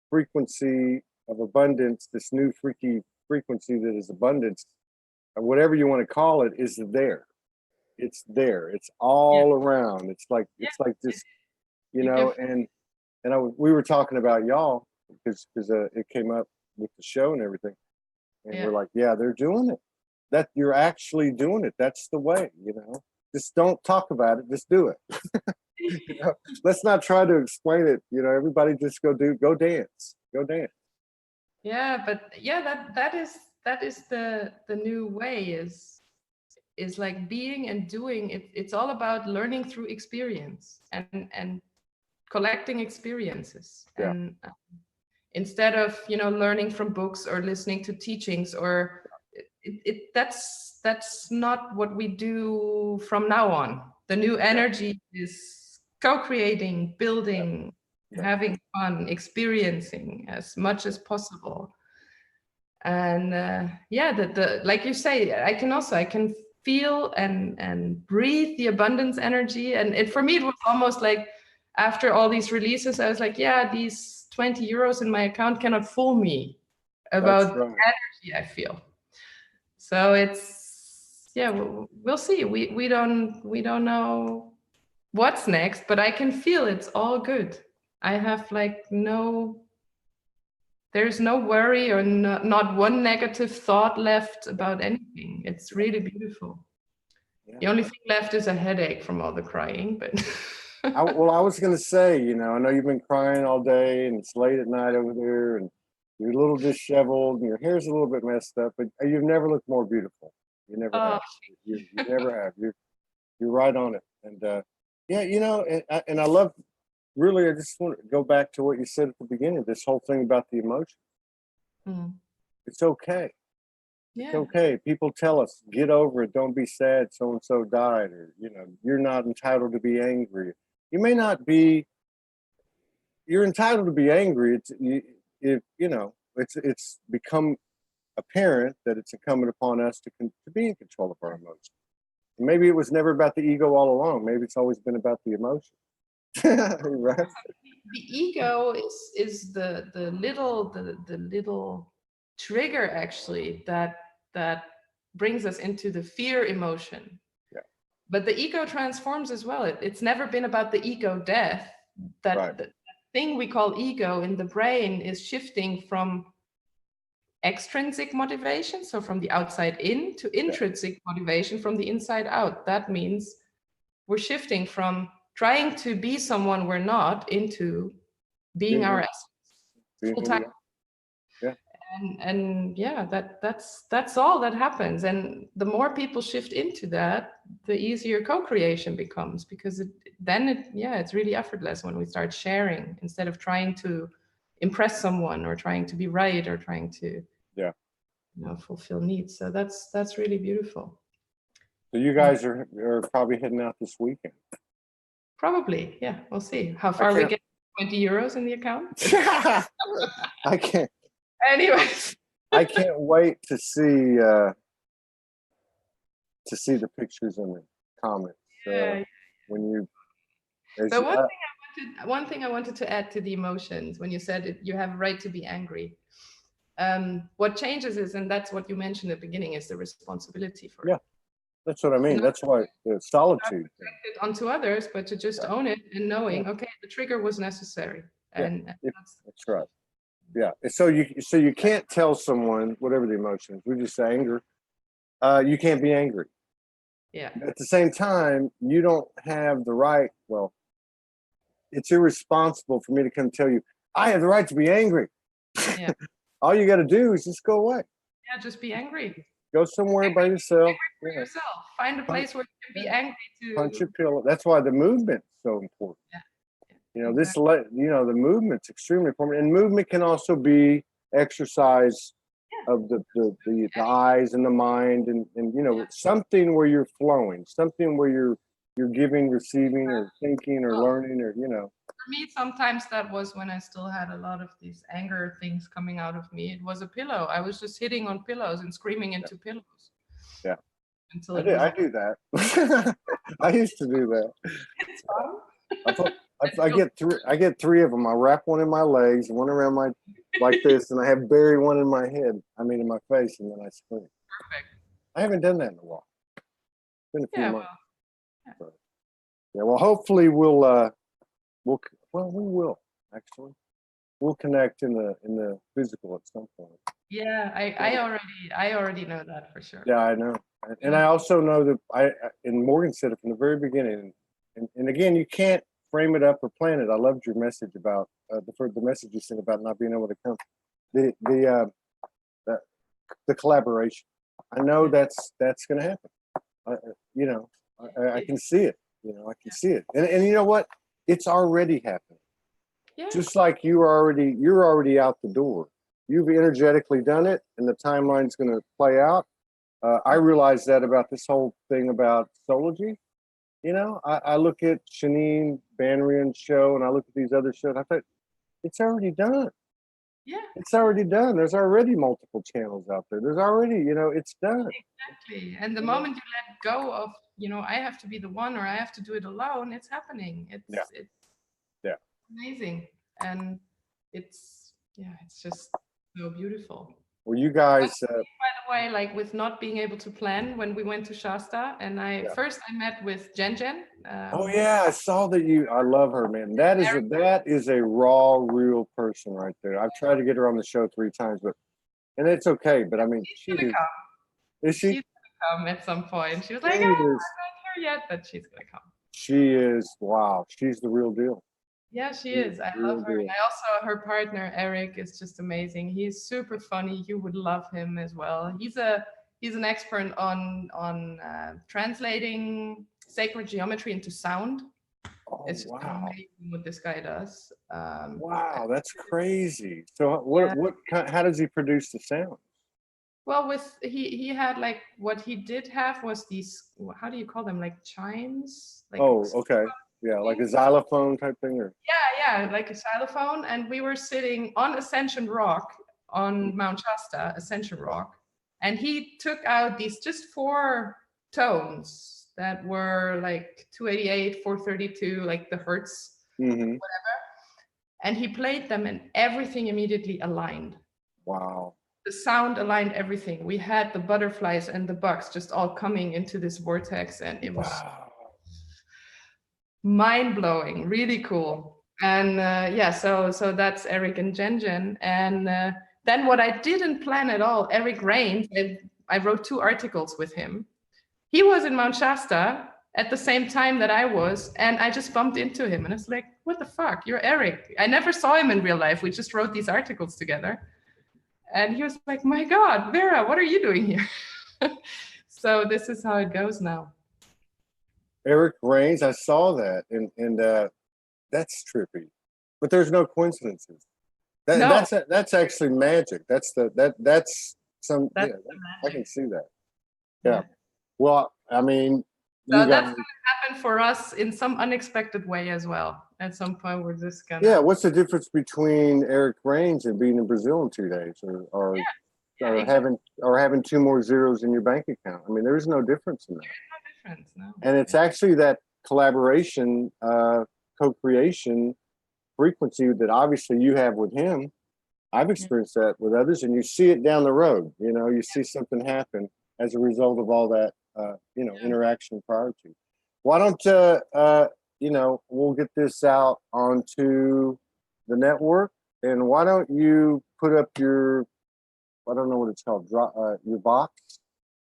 frequency of abundance, this new freaky frequency that is abundance, whatever you want to call it, is there. It's there. It's all around. It's like this, you know. And we were talking about y'all because it came up with the show and everything, and we're like, yeah, they're doing it. That you're actually doing it. That's the way, you know. Just don't talk about it. Just do it. You know? Let's not try to explain it. You know, everybody just go dance. Go dance. Yeah, but that is the new way is like being and doing it. It's all about learning through experience and collecting experiences. And instead of, you know, learning from books or listening to teachings or that's not what we do from now on. The new energy is co-creating, building, having fun, experiencing as much as possible. And the like you say, I can feel and breathe the abundance energy. And for me, it was almost like after all these releases, I was like, yeah, these 20 euros in my account cannot fool me about the energy I feel. So it's we'll see. We don't know what's next, but I can feel it's all good. I have like there's no worry or not one negative thought left about anything. It's really beautiful. The only thing left is a headache from all the crying, but I was going to say, you know, I know you've been crying all day and it's late at night over there and you're a little disheveled and your hair's a little bit messed up, but you've never looked more beautiful. You never have. You never have. You're right on it. And you know, and I love, really, I just want to go back to what you said at the beginning, this whole thing about the emotion. It's okay. It's okay. People tell us, get over it. Don't be sad. So-and-so died. Or, you know, you're not entitled to be angry. You may not be, you're entitled to be angry. It's become apparent that it's incumbent upon us to be in control of our emotions. And maybe it was never about the ego all along. Maybe it's always been about the emotion. Right? The ego is the little trigger actually that brings us into the fear emotion. But the ego transforms as well. It's never been about the ego death. The thing we call ego in the brain is shifting from extrinsic motivation, so from the outside in, to intrinsic motivation from the inside out. That means we're shifting from trying to be someone we're not into being our essence full time. And that's all that happens. And the more people shift into that, the easier co-creation becomes, because it's really effortless when we start sharing instead of trying to impress someone or trying to be right or trying to fulfill needs. So that's really beautiful. So you guys are probably heading out this weekend. Probably, yeah. We'll see how far we get. 20 euros in the account. I can't. Anyways, I can't wait to see the pictures and the comments when you. But one thing I wanted to add to the emotions when you said you have a right to be angry. What changes is, and that's what you mentioned at the beginning, is the responsibility for Yeah, it. that's what I mean. That's why solitude. It onto others, but to just own it and knowing, okay, the trigger was necessary. And that's right. Yeah. So you can't tell someone, whatever the emotion is, we just say anger. You can't be angry. Yeah. At the same time, you don't have the right. Well, it's irresponsible for me to come tell you I have the right to be angry. Yeah. All you got to do is just go away. Yeah, just be angry. Go somewhere by yourself. Angry for yourself. Find a place where you can be angry to. Punch your pillow. That's why the movement's so important. Yeah. You know, the movement's extremely important, and movement can also be exercise of the eyes and the mind, and you know, something where you're flowing, something where you're giving, receiving, or thinking, or learning, or you know. For me, sometimes that was when I still had a lot of these anger things coming out of me. It was a pillow. I was just hitting on pillows and screaming into pillows. Yeah. Until I do that. I used to do that. It's fun. I get three of them. I wrap one in my legs, one around my like this, and I have bury one in my head. I mean, in my face, and then I scream. Perfect. I haven't done that in a while. It's been a few months. Well, yeah. Well, hopefully we will actually. We'll connect in the physical at some point. Yeah, I already know that for sure. Yeah, I know, and I also know that and Morgan said it from the very beginning. And again, you can't frame it up or plan it. I loved your message about the message you sent about not being able to come. The collaboration. I know that's going to happen. You know, I can see it. You know, I can see it. And you know what? It's already happening. Yeah. Just like you're already out the door. You've energetically done it, and the timeline's going to play out. I realized that about this whole thing about Soulogy. You know, I look at Shanine Banrian's show, and I look at these other shows. I thought, it's already done. Yeah. It's already done. There's already multiple channels out there. There's already, you know, it's done. Exactly. And the moment you let go of, you know, I have to be the one, or I have to do it alone, it's happening. It's amazing. And it's just so beautiful. Well, you guys. By the way, like with not being able to plan, when we went to Shasta, and first I met with Jen. Oh yeah, I saw that I love her, man. That is a raw, real person right there. I've tried to get her on the show 3 times, and it's okay. But I mean, she's gonna come. Is she? She's gonna come at some point. She was like, I'm not here yet, but she's gonna come. She is. Wow, she's the real deal. Yeah, she is. I love her. And I also, her partner, Eric, is just amazing. He's super funny. You would love him as well. He's an expert on translating sacred geometry into sound. Oh, it's just amazing what this guy does. Wow, that's crazy. So how does he produce the sound? Well, he had like, what he did have was these, how do you call them? Like chimes? Like okay. Yeah, like a xylophone type thing, or yeah, like a xylophone. And we were sitting on Ascension Rock on Mount Shasta, Ascension Rock, and he took out these just 4 tones that were like 288, 432, like the hertz, whatever. And he played them, and everything immediately aligned. Wow. The sound aligned everything. We had the butterflies and the bugs just all coming into this vortex, and it was mind-blowing, really cool. And so that's Eric and Jen. And then what I didn't plan at all, Eric Rains, I wrote 2 articles with him. He was in Mount Shasta at the same time that I was, and I just bumped into him, and I was like, what the fuck, you're Eric. I never saw him in real life. We just wrote these articles together. And he was like, my God, Vera, what are you doing here? So this is how it goes now. Eric Rains, I saw that, and that's trippy, but there's no coincidences. That's actually magic. I can see that. Yeah. Well, I mean, so that's going to happen for us in some unexpected way as well. At some point, we're just gonna. Yeah. What's the difference between Eric Rains and being in Brazil in 2 days, or having 2 more zeros in your bank account? I mean, there's no difference in that. There's no difference, no. And it's actually that collaboration, co-creation frequency that obviously you have with him. I've experienced that with others, and you see it down the road. You know, you see something happen as a result of all that, you know, interaction prior to. Why don't, you know, we'll get this out onto the network, and why don't you put up your, I don't know what it's called, your box,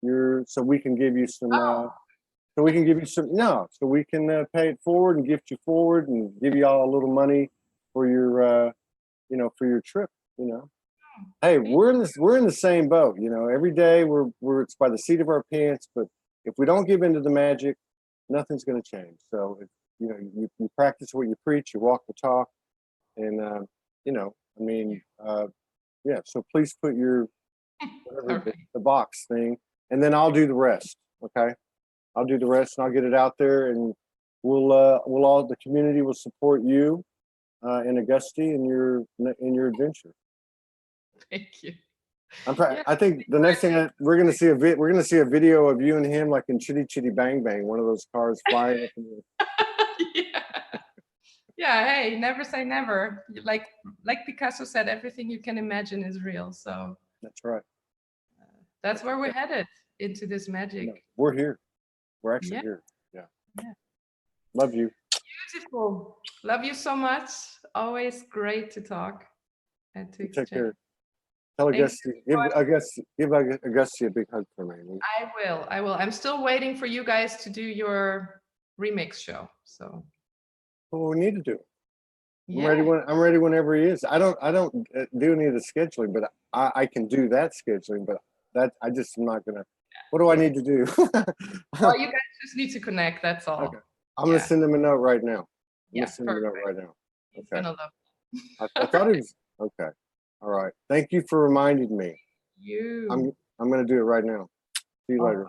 so we can give you some, so we can give you some, no, so we can pay it forward and gift you forward and give you all a little money for your, you know, for your trip. You know, hey, we're in the same boat. You know, every day it's by the seat of our pants. But if we don't give into the magic, nothing's going to change. So, if, you know, you practice what you preach, you walk the talk, and you know, I mean, yeah. So please put your whatever the box thing, and then I'll do the rest. Okay, I'll do the rest, and I'll get it out there, and we'll all, the community will support you in Augusta in your adventure. Thank you. I think the next thing we're gonna see a video of you and him like in Chitty Chitty Bang Bang, one of those cars flying up in the... Yeah. Hey, never say never. Like Picasso said, everything you can imagine is real. So that's right. That's where we're headed, into this magic. No, we're here. We're actually here. Yeah. Love you. Beautiful. Love you so much. Always great to talk and to take care. Tell Augusta, give Augusta a big hug for me. I will. I'm still waiting for you guys to do your remix show. So. Well, we need to do it. I'm ready whenever he is. I don't do any of the scheduling, but I can do that scheduling. But that I just am not gonna. What do I need to do? Well, you guys just need to connect. That's all. Okay. I'm gonna send him a note right now. Yeah, send him a note right now. He's gonna love it. I thought he was okay. All right. Thank you for reminding me. I'm gonna do it right now. See you later.